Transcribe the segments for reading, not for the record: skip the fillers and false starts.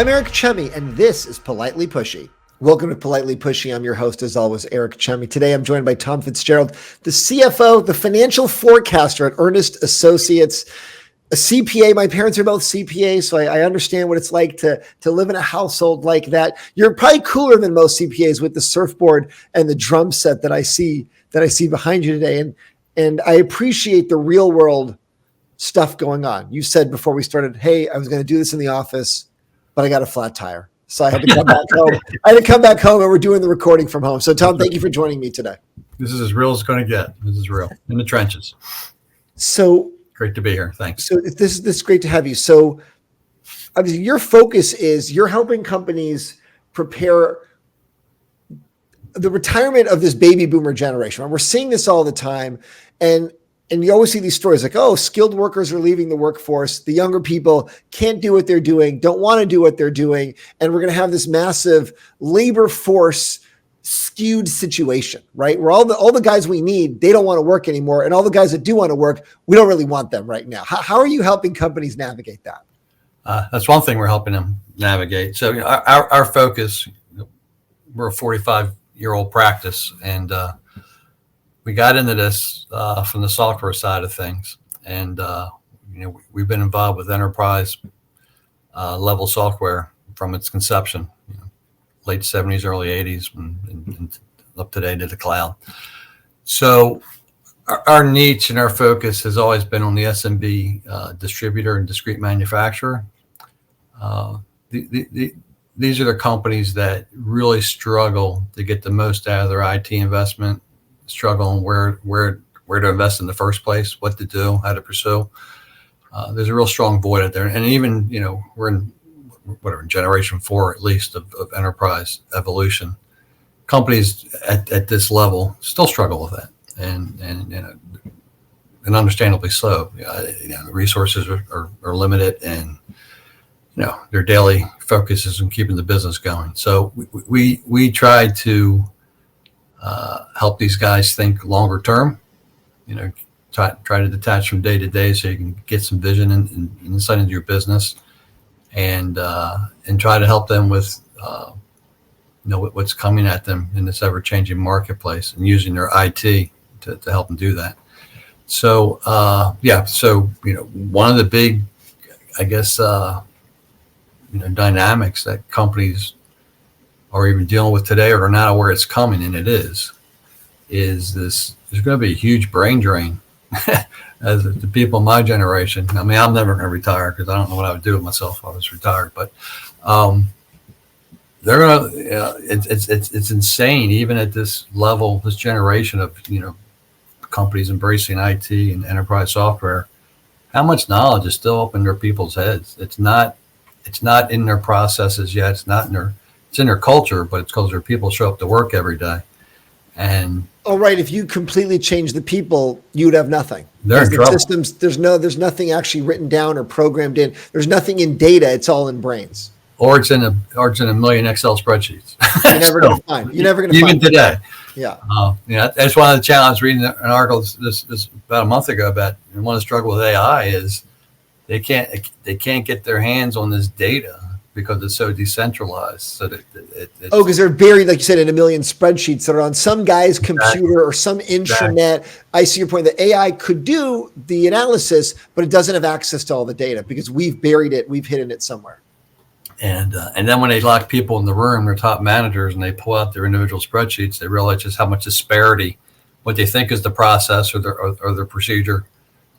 I'm Eric Chummy, and this is Politely Pushy. Welcome to Politely Pushy. I'm your host, as always, Eric Chummy. Today, I'm joined by Tom Fitzgerald, the CFO, the financial forecaster at Earnest Associates, a CPA. My parents are both CPAs, so I understand what it's like to live in a household like that. You're probably cooler than most CPAs with the surfboard and the drum set that I see behind you today. And I appreciate the real world stuff going on. You said before we started, hey, I was going to do this in the office, but I got a flat tire. So I had to come back home. And we're doing the recording from home. So Tom, thank you for joining me today. This is as real as it's going to get. This is real in the trenches. So great to be here. Thanks. So this is great to have you. So obviously your focus is you're helping companies prepare the retirement of this baby boomer generation. We're seeing this all the time. And you always see these stories like, oh, skilled workers are leaving the workforce. The younger people can't do what they're doing, don't want to do what they're doing. And we're going to have this massive labor force skewed situation, right? Where all the guys we need, they don't want to work anymore. And all the guys that do want to work, we don't really want them right now. How are you helping companies navigate that? That's one thing we're helping them navigate. So our focus, we're a 45-year-old practice, and we got into this from the software side of things, and we've been involved with enterprise level software from its conception, late 70s, early 80s, and up today to the cloud. So our niche and our focus has always been on the SMB distributor and discrete manufacturer. These are the companies that really struggle to get the most out of their IT investment, struggle on where to invest in the first place, what to do, how to pursue. There's a real strong void out there. And even, we're in generation 4, at least, of enterprise evolution. Companies at this level still struggle with that. And understandably so. The resources are limited, and their daily focus is on keeping the business going. So we try to help these guys think longer term, try to detach from day to day so you can get some vision and insight into your business, and try to help them with what's coming at them in this ever changing marketplace, and using their IT to help them do that. So one of the big, I guess, dynamics that companies are even dealing with today, or are not aware it's coming, and it is this, there's going to be a huge brain drain as the people in my generation. I mean, I'm never going to retire because I don't know what I would do with myself if I was retired, but they're going to, it's insane, even at this level, this generation of, companies embracing IT and enterprise software, how much knowledge is still up in their people's heads. It's not in their processes yet. It's in their culture, but it's because their people show up to work every day. And right, if you completely change the people, you'd have nothing. They're in trouble. Systems, there's nothing actually written down or programmed in. There's nothing in data. It's all in brains. Or it's in a million Excel spreadsheets. You're never going to find. You're never going to even find today. Yeah. That's one of the challenges. Reading an article this about a month ago about, and one of the struggle with AI is they can't get their hands on this data because it's so decentralized. So because they're buried, like you said, in a million spreadsheets that are on some guy's computer or some intranet. Exactly. I see your point. The AI could do the analysis, but it doesn't have access to all the data because we've buried it, we've hidden it somewhere. And then when they lock people in the room, their top managers, and they pull out their individual spreadsheets, they realize just how much disparity, what they think is the process or their procedure,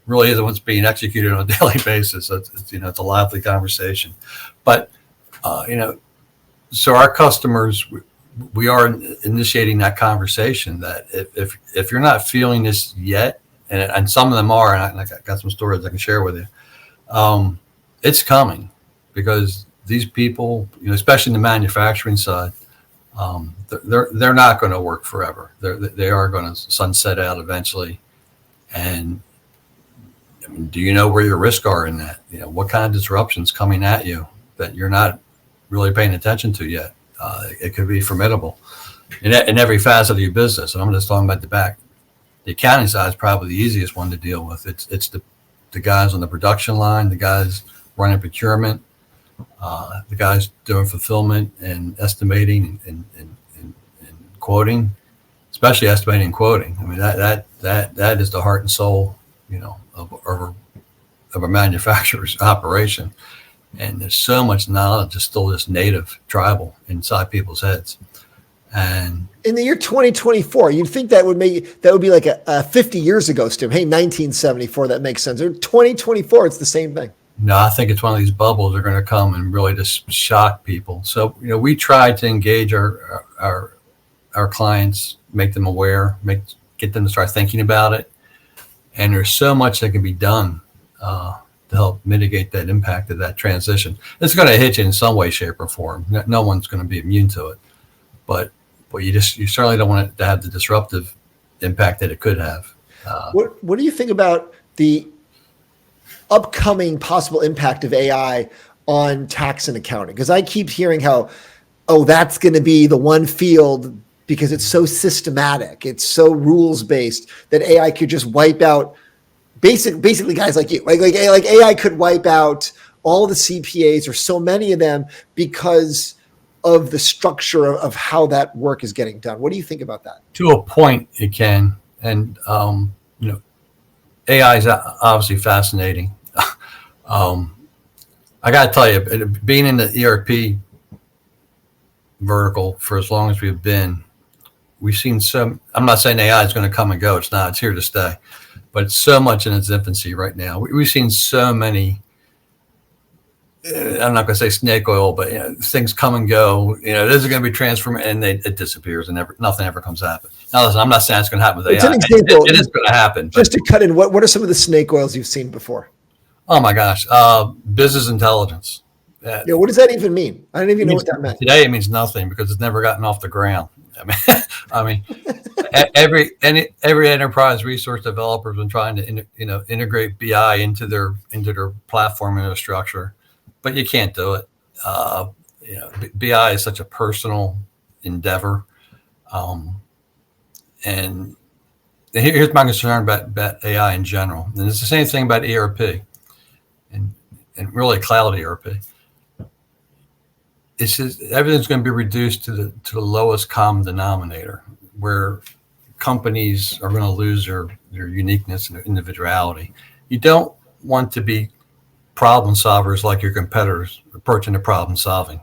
really isn't what's being executed on a daily basis. So it's a lively conversation. But so our customers, we are initiating that conversation that if you're not feeling this yet, and some of them are, and I got some stories I can share with you, it's coming, because these people, especially in the manufacturing side, they're not going to work forever. They are going to sunset out eventually. And do you know where your risks are in that? What kind of disruptions coming at you that you're not really paying attention to yet? It could be formidable in every facet of your business. And I'm just talking about the accounting side is probably the easiest one to deal with. It's the guys on the production line, the guys running procurement, The guys doing fulfillment and estimating and quoting, especially estimating and quoting. I mean, that is the heart and soul, of a manufacturer's operation. And there's so much knowledge that's still just native, tribal inside people's heads. And in the year 2024, you'd think that would be like a 50 years ago, Stu. Hey, 1974, that makes sense. Or 2024, it's the same thing. No, I think it's one of these bubbles that are going to come and really just shock people. So, we try to engage our clients, make them aware, get them to start thinking about it. And there's so much that can be done to help mitigate that impact of that transition. It's going to hit you in some way, shape, or form. No one's going to be immune to it, but you certainly don't want it to have the disruptive impact that it could have. What do you think about the upcoming possible impact of AI on tax and accounting? Because I keep hearing how, that's going to be the one field because it's so systematic, it's so rules based that AI could just wipe out basically guys like you. Like AI could wipe out all the CPAs or so many of them because of the structure of how that work is getting done. What do you think about that? To a point, it can, and AI is obviously fascinating. I got to tell you, being in the ERP vertical for as long as we've been, we've seen I'm not saying AI is going to come and go. It's not. It's here to stay. But it's so much in its infancy right now. We've seen so many, I'm not going to say snake oil, but things come and go. This is going to be transformed, and it disappears, and nothing ever comes happen. Now, listen, I'm not saying it's going to happen with AI. It's an example. It is going to happen. Just to cut in, what are some of the snake oils you've seen before? Oh my gosh, business intelligence. What does that even mean? I don't even know what that meant. Today it means nothing because it's never gotten off the ground. I mean, every enterprise resource developer has been trying to integrate BI into their platform and their structure, but you can't do it. BI is such a personal endeavor, and here's my concern about AI in general, and it's the same thing about ERP, and really cloud ERP. It's just everything's going to be reduced to the lowest common denominator, where companies are going to lose their uniqueness and their individuality. You don't want to be problem solvers like your competitors approaching the problem solving,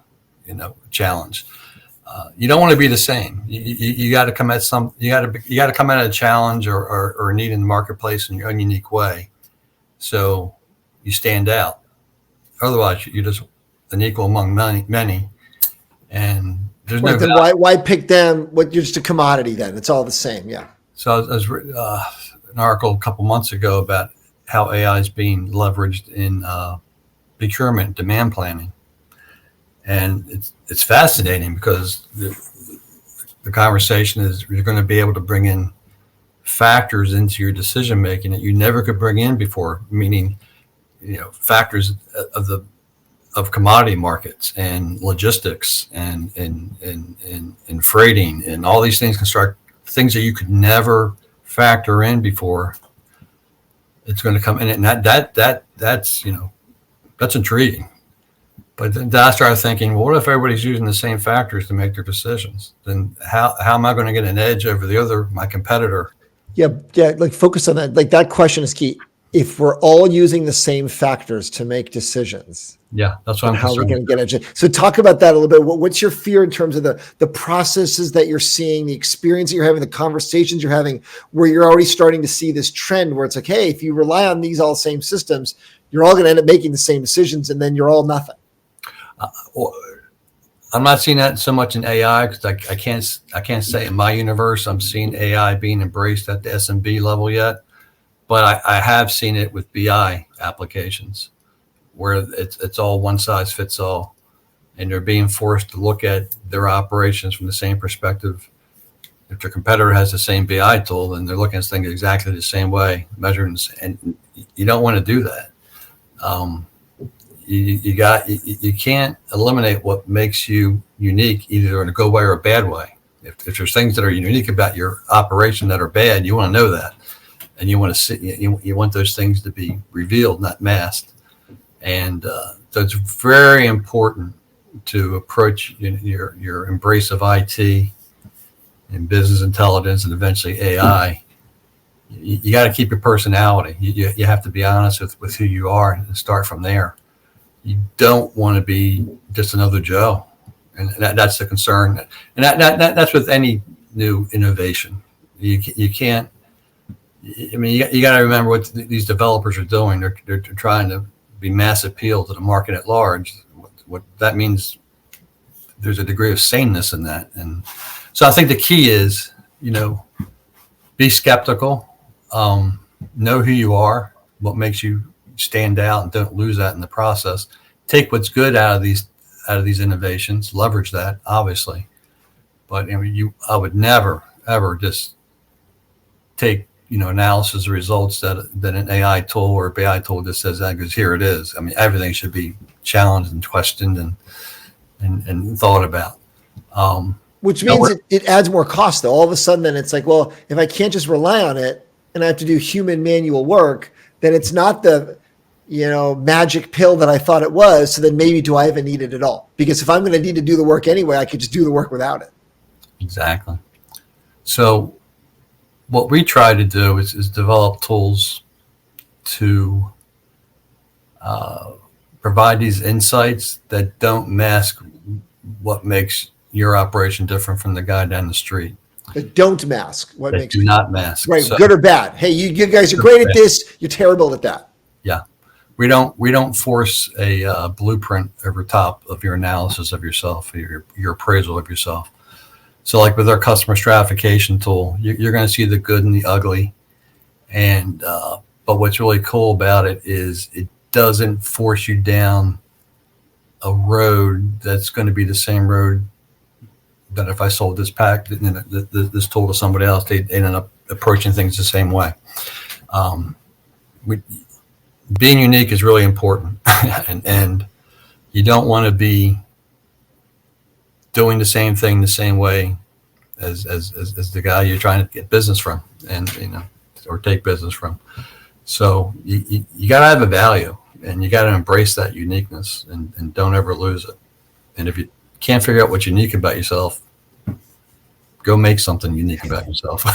challenge. You don't want to be the same. You got to come at you got to come at a challenge or a need in the marketplace in your own unique way, so you stand out. Otherwise, you're just an equal among many, and there's no. Then why pick them? What you're just a commodity? Then it's all the same. Yeah. So I was an article a couple months ago about how AI is being leveraged in procurement, demand planning, and it's fascinating because the conversation is you're going to be able to bring in factors into your decision making that you never could bring in before, meaning factors of commodity markets and logistics and freighting and all these things can start things that you could never factor in before. It's going to come in, and that's intriguing. But then I started thinking, well, what if everybody's using the same factors to make their decisions? Then how am I going to get an edge over my competitor? Yeah. Like focus on that. Like that question is key. If we're all using the same factors to make decisions, that's what I'm how are we going to get edge? So talk about that a little bit. What's your fear in terms of the processes that you're seeing, the experience that you're having, the conversations you're having, where you're already starting to see this trend where it's like, hey, if you rely on these all same systems, you're all going to end up making the same decisions, and then you're all nothing. Well, I'm not seeing that so much in AI because I can't say in my universe I'm seeing AI being embraced at the SMB level yet, but I have seen it with BI applications where it's all one size fits all, and they're being forced to look at their operations from the same perspective. If their competitor has the same BI tool, then they're looking at things exactly the same way, measuring, and you don't want to do that. You can't eliminate what makes you unique, either in a good way or a bad way. If there's things that are unique about your operation that are bad, you want to know that, and you want to see you want those things to be revealed, not masked. And So it's very important to approach your embrace of IT and business intelligence and eventually AI. You got to keep your personality. You have to be honest with who you are and start from there. You don't want to be just another Joe. And that's the concern. And that's with any new innovation. You can't, I mean, you got to remember what these developers are doing. They're trying to be mass appeal to the market at large. What that means, there's a degree of sameness in that. And so I think the key is, be skeptical, know who you are, what makes you stand out, and don't lose that in the process. Take what's good out of these innovations, leverage that, obviously. But I would never ever just take analysis results that an AI tool or a BI tool just says that, because here it is. I mean, everything should be challenged and questioned and thought about. Which means it adds more cost, though. All of a sudden, then it's like, well, if I can't just rely on it and I have to do human manual work, then it's not the magic pill that I thought it was. So then maybe do I even need it at all? Because if I'm going to need to do the work anyway, I could just do the work without it. Exactly. So what we try to do is develop tools to provide these insights that don't mask what makes your operation different from the guy down the street. But don't mask what makes do not mask. Right, so, good or bad. Hey, you guys are great at this. You're terrible at that. Yeah, we don't force a blueprint over top of your analysis of yourself, your appraisal of yourself. So, like with our customer stratification tool, you're going to see the good and the ugly, and but what's really cool about it is it doesn't force you down a road that's going to be the same road that if I sold this this tool to somebody else, they end up approaching things the same way. Being unique is really important, and you don't want to be doing the same thing the same way as the guy you're trying to get business from, and or take business from. So you got to have a value, and you got to embrace that uniqueness, and don't ever lose it. And if you can't figure out what's unique about yourself, go make something unique about yourself.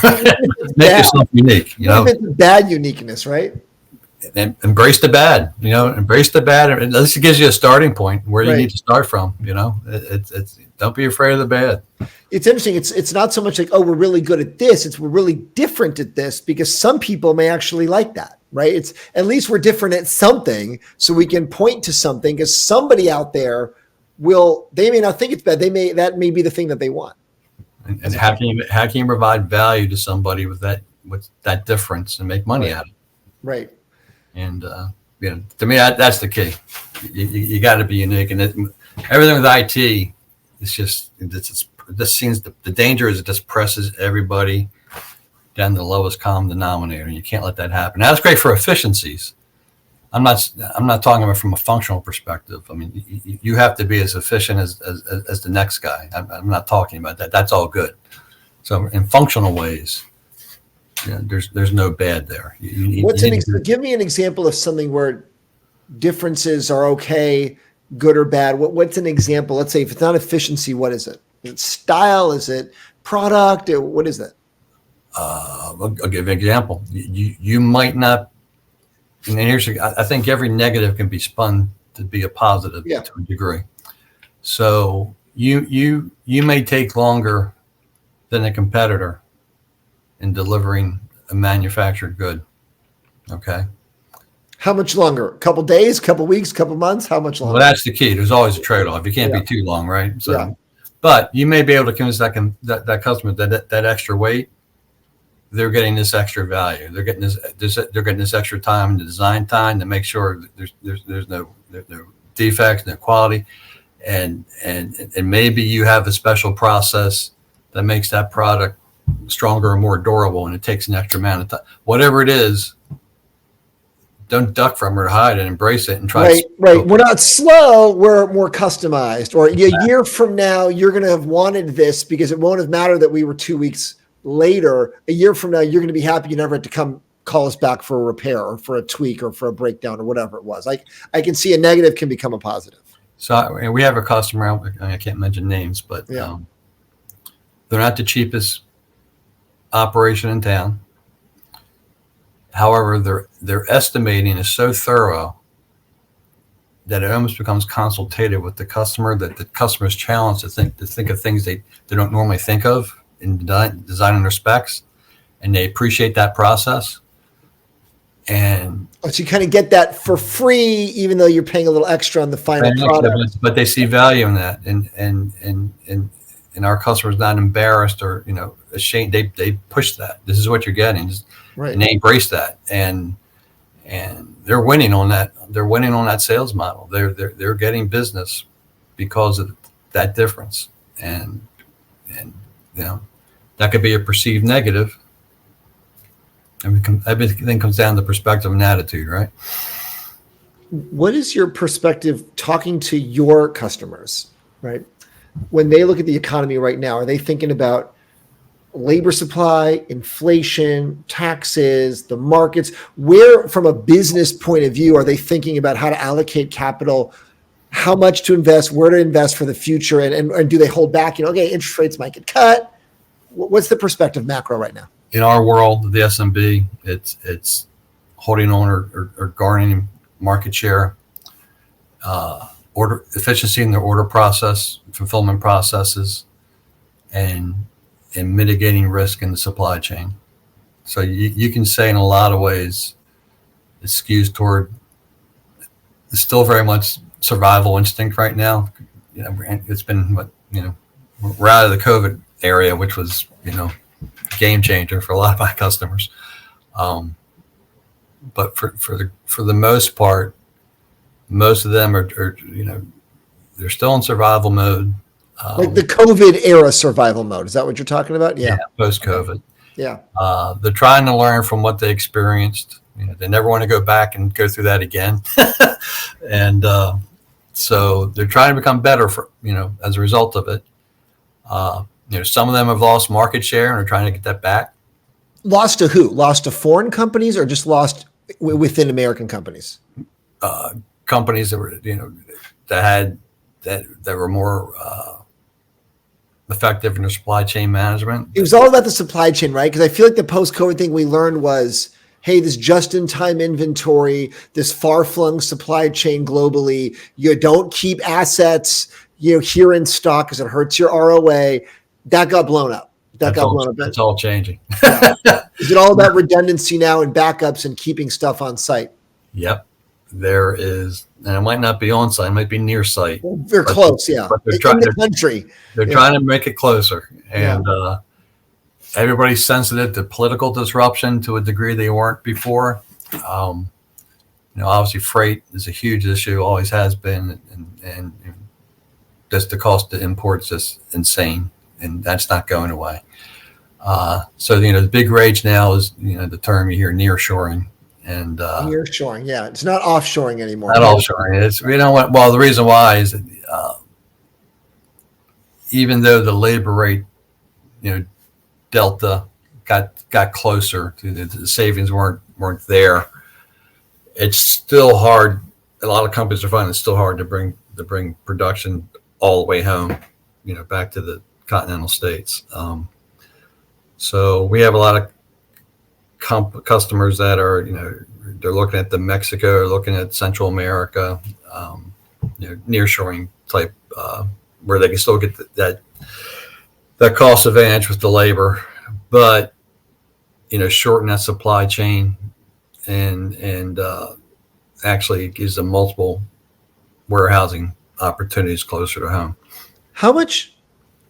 Make yourself unique. Bad uniqueness, right? And embrace the bad. Embrace the bad. At least it gives you a starting point where you need to start from. It's don't be afraid of the bad. It's interesting. It's not so much like, oh, we're really good at this. It's we're really different at this, because some people may actually like that, right? It's at least we're different at something, so we can point to something, because somebody out there they may not think it's bad. That may be the thing that they want. And how can you provide value to somebody with that difference and make money out of it? Right. And to me, that's the key. You got to be unique, and everything with IT, this seems the danger is it just presses everybody down to the lowest common denominator, and you can't let that happen. Now, that's great for efficiencies. I'm not talking about from a functional perspective. I mean, you have to be as efficient as the next guy. I'm not talking about that. That's all good. So in functional ways, there's no bad there. Give me an example of something where differences are okay, good or bad. What's an example? Let's say if it's not efficiency, what is it? Is it style? Is it product? What is that? I'll give you an example. You might not. And I think every negative can be spun to be a positive to a degree. So you may take longer than a competitor in delivering a manufactured good. Okay. How much longer? A couple days, couple weeks, couple months? How much longer? Well, that's the key. There's always a trade-off. You can't be too long, right? So, but you may be able to convince that customer that extra weight, they're getting this extra value. They're getting this extra time in the design time to make sure that there's no defects, no quality, and maybe you have a special process that makes that product stronger or more durable, and it takes an extra amount of time. Whatever it is, don't duck from it or hide it. Embrace it and try. Right. We're not slow. We're more customized. Or a year from now, you're going to have wanted this, because it won't have mattered that we were 2 weeks later. A year from now, you're going to be happy you never had to come call us back for a repair or for a tweak or for a breakdown or whatever it was. I can see a negative can become a positive. So we have a customer, I can't mention names, but Yeah. they're not the cheapest operation in town. However, their estimating is so thorough that it almost becomes consultative with the customer, that the customer is challenged to think of things they don't normally think of in designing their specs, and they appreciate that process. And so you kind of get that for free, even though you're paying a little extra on the final product. But they see value in that, and our customer's not embarrassed or ashamed. They push that. This is what you're getting, right. And they embrace that, and they're winning on that. They're winning on that sales model. They're getting business because of that difference, and that could be a perceived negative. Everything comes down to perspective and attitude, right? What is your perspective talking to your customers, right? When they look at the economy right now, are they thinking about labor supply, inflation, taxes, the markets? Where, from a business point of view, are they thinking about how to allocate capital, how much to invest, where to invest for the future, and do they hold back? Okay, interest rates might get cut. What's the perspective macro right now? In our world, the SMB, it's holding on or garnering market share, order efficiency in their order process, fulfillment processes, and mitigating risk in the supply chain. So you can say in a lot of ways, it skews toward, it's still very much survival instinct right now. It's been we're out of the COVID area, which was game changer for a lot of my customers. But for the most part, most of them are they're still in survival mode. Like the COVID era survival mode. Is that what you're talking about? Yeah. Post-COVID. Yeah. They're trying to learn from what they experienced. They never want to go back and go through that again. And so they're trying to become better as a result of it. Some of them have lost market share and are trying to get that back. Lost to who? Lost to foreign companies, or just lost within American companies? Companies that were, that were more effective in their supply chain management. It was all about the supply chain, right? Because I feel like the post-COVID thing we learned was, hey, this just-in-time inventory, this far-flung supply chain globally, you don't keep assets, here in stock because it hurts your ROA. That got blown up. It's all changing. Yeah. Is it all about redundancy now and backups and keeping stuff on site? Yep. There is, and it might not be on site, it might be near site. Well, they're close, yeah. But they're in the country. They're trying to make it closer. And everybody's sensitive to political disruption to a degree they weren't before. Obviously freight is a huge issue, always has been, and just the cost to imports is insane, and that's not going away. So the big rage now is the term you hear, nearshoring. And nearshoring, yeah, it's not offshoring anymore. Not offshoring. It's well, the reason why is that, even though the labor rate, delta got closer to the savings weren't there, it's still hard. A lot of companies are finding it's still hard to bring production all the way home, back to the continental states. So we have a lot of customers that are, they're looking at Mexico, looking at Central America, nearshoring type, where they can still get that cost advantage with the labor, but shorten that supply chain and actually gives them multiple warehousing opportunities closer to home. How much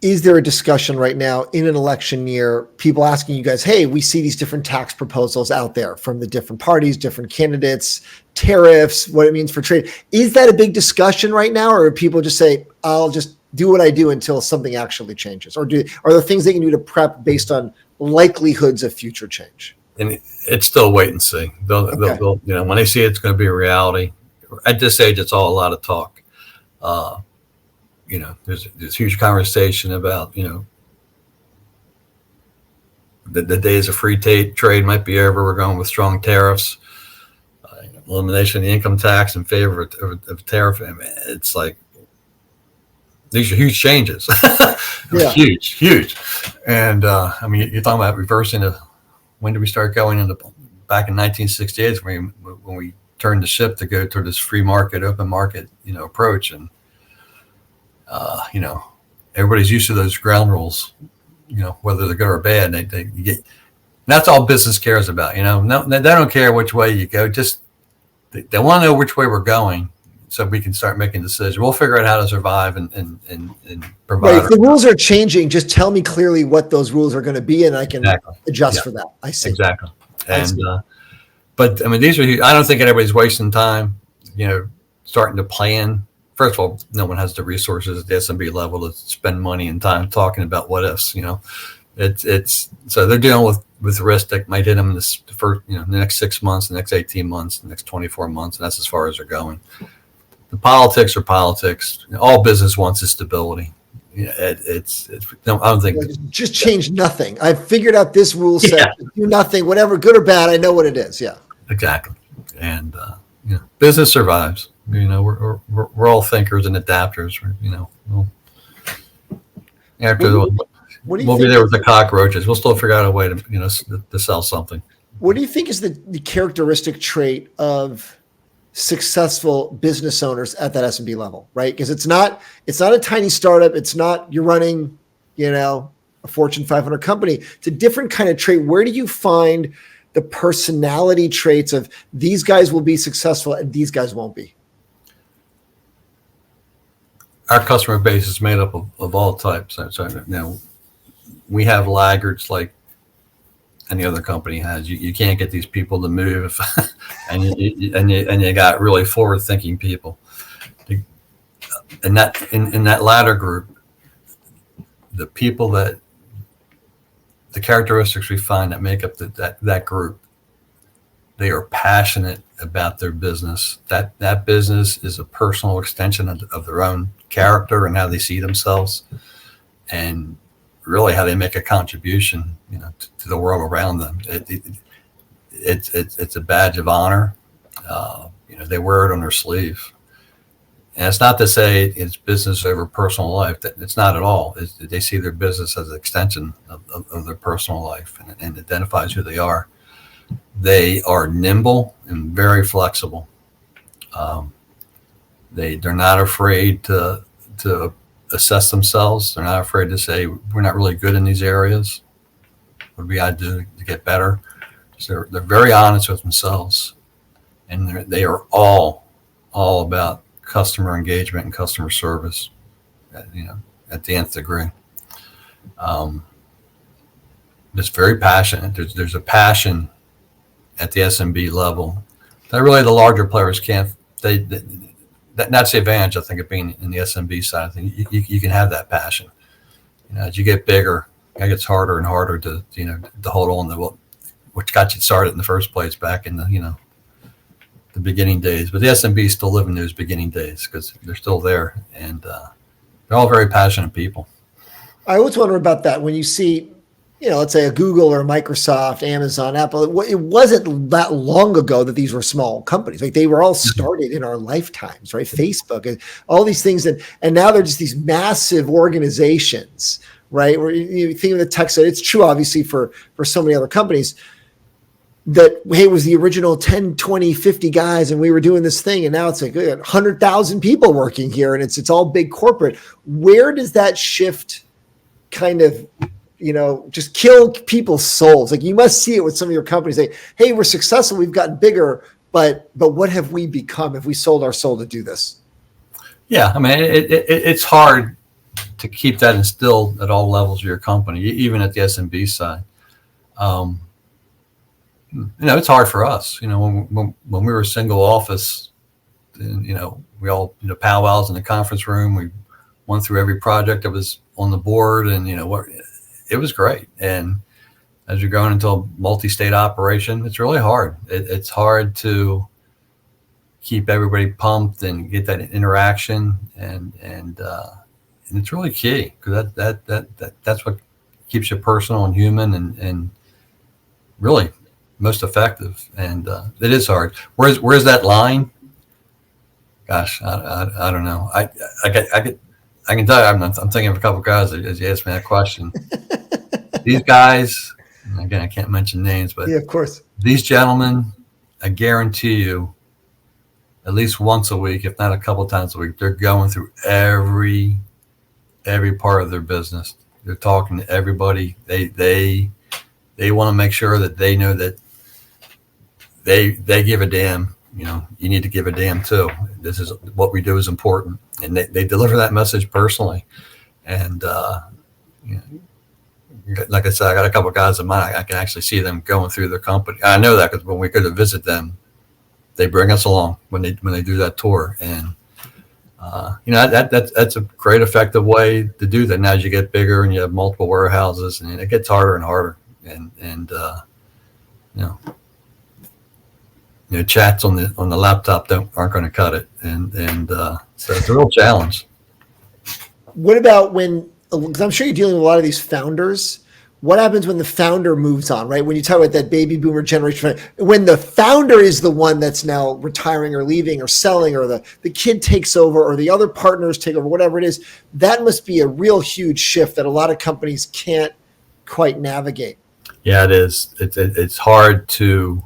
is there a discussion right now in an election year, people asking you guys, hey, we see these different tax proposals out there from the different parties, different candidates, tariffs, what it means for trade. Is that a big discussion right now? Or people just say, I'll just do what I do until something actually changes? Or are there things they can do to prep based on likelihoods of future change? And it's still wait and see. They'll when they see it's going to be a reality. At this age, it's all a lot of talk. There's huge conversation about, the days of free trade might be over. We're going with strong tariffs, elimination of the income tax in favor of tariff. I mean, it's like these are huge changes. Yeah. huge. And I mean, you're talking about reversing when did we start going into back in 1968 when we turned the ship to go toward this free market, open market, approach. And, everybody's used to those ground rules, whether they're good or bad. They get, that's all business cares about, No, they don't care which way you go. Just they want to know which way we're going, so we can start making decisions. We'll figure out how to survive and provide. Right. If the rules are changing, just tell me clearly what those rules are going to be, and I can adjust for that. I see. Exactly. And but I mean, these are. I don't think anybody's wasting time, starting to plan. First of all, no one has the resources at the SMB level to spend money and time talking about what ifs. It's so they're dealing with risk that might hit them in the first, the next 6 months, the next 18 months, the next 24 months, and that's as far as they're going. The politics are politics. All business wants is stability. I don't think just change nothing. I've figured out this rule set. Do nothing, whatever, good or bad. I know what it is. Yeah, exactly. And business survives. We're all thinkers and adapters. After we'll be there with the cockroaches. We'll still figure out a way to sell something. What do you think is the characteristic trait of successful business owners at that SMB level, right? Because it's not a tiny startup. It's not you're running, a Fortune 500 company. It's a different kind of trait. Where do you find the personality traits of these guys will be successful and these guys won't be? Our customer base is made up of all types. So, we have laggards like any other company has. You can't get these people to move, and you got really forward-thinking people. And that in that latter group, the people the characteristics we find that make up that group, they are passionate about their business. That business is a personal extension of their own character and how they see themselves, and really how they make a contribution, to the world around them. It's a badge of honor. They wear it on their sleeve. And it's not to say it's business over personal life. It's not at all. They see their business as an extension of their personal life, and identifies who they are. They are nimble and very flexible. They're not afraid to assess themselves. They're not afraid to say, we're not really good in these areas. What do we got to do to get better? So they're very honest with themselves, and they are all about customer engagement and customer service, at the nth degree. Just very passionate. There's a passion at the SMB level that really the larger players can't. That's the advantage, I think, of being in the SMB side. I think you can have that passion. As you get bigger, it gets harder and harder to hold on to what got you started in the first place back in the beginning days. But the SMBs still live in those beginning days because they're still there, and they're all very passionate people. I always wonder about that when you see, let's say a Google or a Microsoft, Amazon, Apple. It wasn't that long ago that these were small companies. Like they were all started in our lifetimes, right? Facebook and all these things, and now they're just these massive organizations, right? Where you think of the tech side, it's true, obviously, for so many other companies. That, hey, it was the original 10, 20, 50 guys, and we were doing this thing, and now it's like 100,000 people working here, and it's all big corporate. Where does that shift kind of, just kill people's souls? Like you must see it with some of your companies. Like, hey, we're successful, we've gotten bigger, but what have we become if we sold our soul to do this? Yeah, I mean, it's hard to keep that instilled at all levels of your company, even at the SMB side. It's hard for us. When we were a single office, and, we all powwows in the conference room. We went through every project that was on the board, and it was great. And as you're going into a multi-state operation, it's really hard. It's hard to keep everybody pumped and get that interaction, and it's really key because that's what keeps you personal and human and really most effective. And it is hard. Where's that line? Gosh, I don't know. I can tell you, I'm thinking of a couple of guys as you asked me that question. These guys, again, I can't mention names, but yeah, of course, these gentlemen, I guarantee you, at least once a week, if not a couple of times a week, they're going through every part of their business. They're talking to everybody. They want to make sure that they know that they give a damn. You need to give a damn too. This is what we do is important, and they deliver that message personally. And like I said, I got a couple of guys in mind. I can actually see them going through their company. I know that because when we go to visit them, they bring us along when they do that tour, and that's a great effective way to do that. Now as you get bigger and you have multiple warehouses, and it gets harder and harder, and chats on the laptop aren't going to cut it, and so it's a real challenge. What about because I'm sure you're dealing with a lot of these founders. What happens when the founder moves on, right? When you talk about that baby boomer generation, when the founder is the one that's now retiring or leaving or selling, or the kid takes over or the other partners take over, whatever it is, that must be a real huge shift that a lot of companies can't quite navigate. Yeah, it is. It's hard to,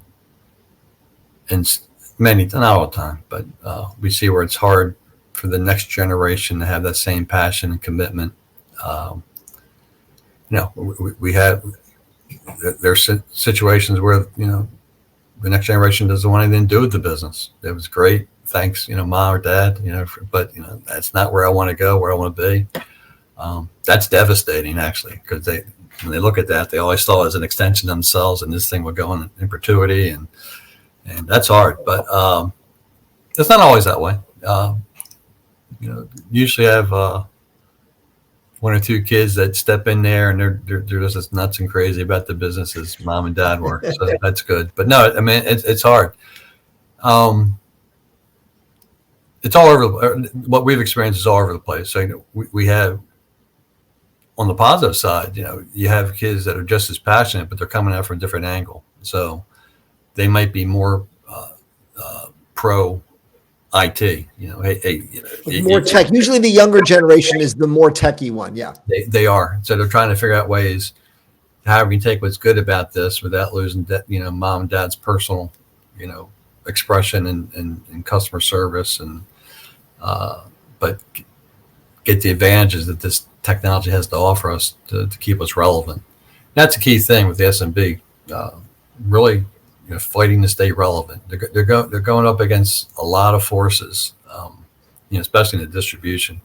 and not all the time, but we see where it's hard for the next generation to have that same passion and commitment. There's situations where the next generation doesn't want anything to do with the business. It was great, thanks, mom or dad, but that's not where I want to go, where I want to be. That's devastating actually, because when they look at that, they always saw it as an extension of themselves, and this thing would go in perpetuity, and that's hard. But it's not always that way. Usually I have one or two kids that step in there, and they're just as nuts and crazy about the business as mom and dad were. So that's good. But no, I mean, it's hard. It's all over. What we've experienced is all over the place. So we have, on the positive side, you have kids that are just as passionate, but they're coming at it from a different angle. So they might be more pro IT, more tech. Usually the younger generation is the more techie one. Yeah, they are. So they're trying to figure out ways how we can take what's good about this without losing that, mom and dad's personal, expression and customer service, and but get the advantages that this technology has to offer us to keep us relevant. That's a key thing with the SMB. Really, fighting to stay relevant. They're going up against a lot of forces, especially in the distribution.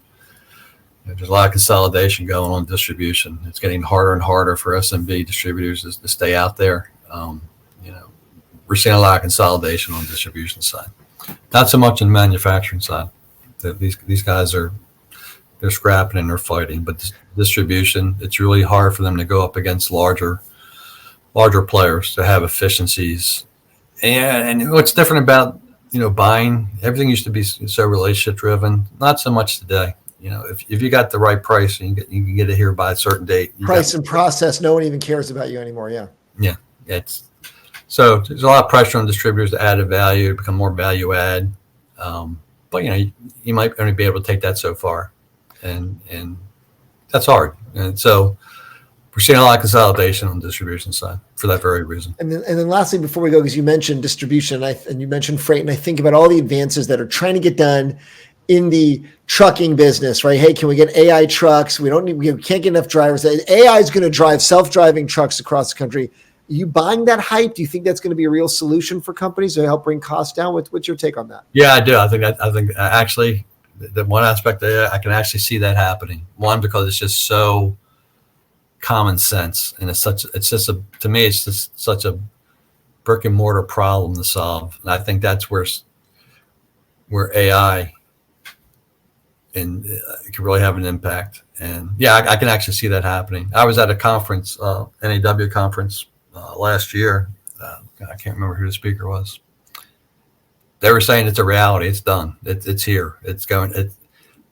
There's a lot of consolidation going on in distribution. It's getting harder and harder for SMB distributors to stay out there. We're seeing a lot of consolidation on the distribution side. Not so much on the manufacturing side. These guys they're scrapping and they're fighting, but distribution, it's really hard for them to go up against larger players to have efficiencies. And what's different about, buying, everything used to be so relationship driven, not so much today. If you got the right price, and you can get it here by a certain date. Price and process, no one even cares about you anymore. Yeah. Yeah. So there's a lot of pressure on distributors to add a value, to become more value add. But you might only be able to take that so far, and that's hard. And so we're seeing a lot of consolidation on the distribution side for that very reason. And then lastly, before we go, because you mentioned distribution and you mentioned freight, and I think about all the advances that are trying to get done in the trucking business, right? Hey, can we get AI trucks? We can't get enough drivers. AI is going to drive self-driving trucks across the country. Are you buying that hype? Do you think that's going to be a real solution for companies to help bring costs down? What's your take on that? Yeah, I do. I think actually the one aspect that I can actually see that happening. One, because it's just so common sense, and to me it's just such a brick and mortar problem to solve. And I think that's where AI can really have an impact. And yeah, I can actually see that happening. I was at a conference, NAW conference last year. I can't remember who the speaker was. They were saying it's a reality. It's done. It's here. It's going.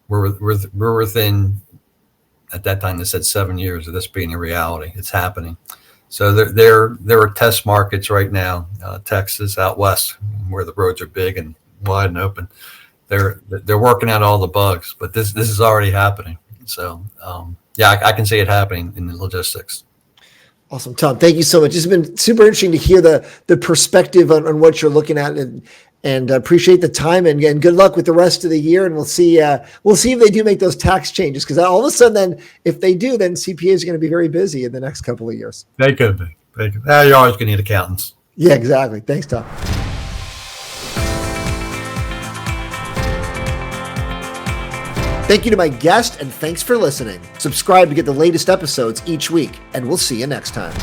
We're within at that time they said 7 years of this being a reality. It's happening. So there are test markets right now, Texas out west, where the roads are big and wide and open. They're working out all the bugs, but this is already happening. So I can see it happening in the logistics. Awesome, Tom. Thank you so much. It's been super interesting to hear the perspective on what you're looking at, and appreciate the time, and good luck with the rest of the year. And we'll see if they do make those tax changes, because all of a sudden, then if they do, then CPAs are going to be very busy in the next couple of years. They could be. You're always going to need accountants. Yeah, exactly. Thanks, Tom. Thank you to my guest, and thanks for listening. Subscribe to get the latest episodes each week, and we'll see you next time.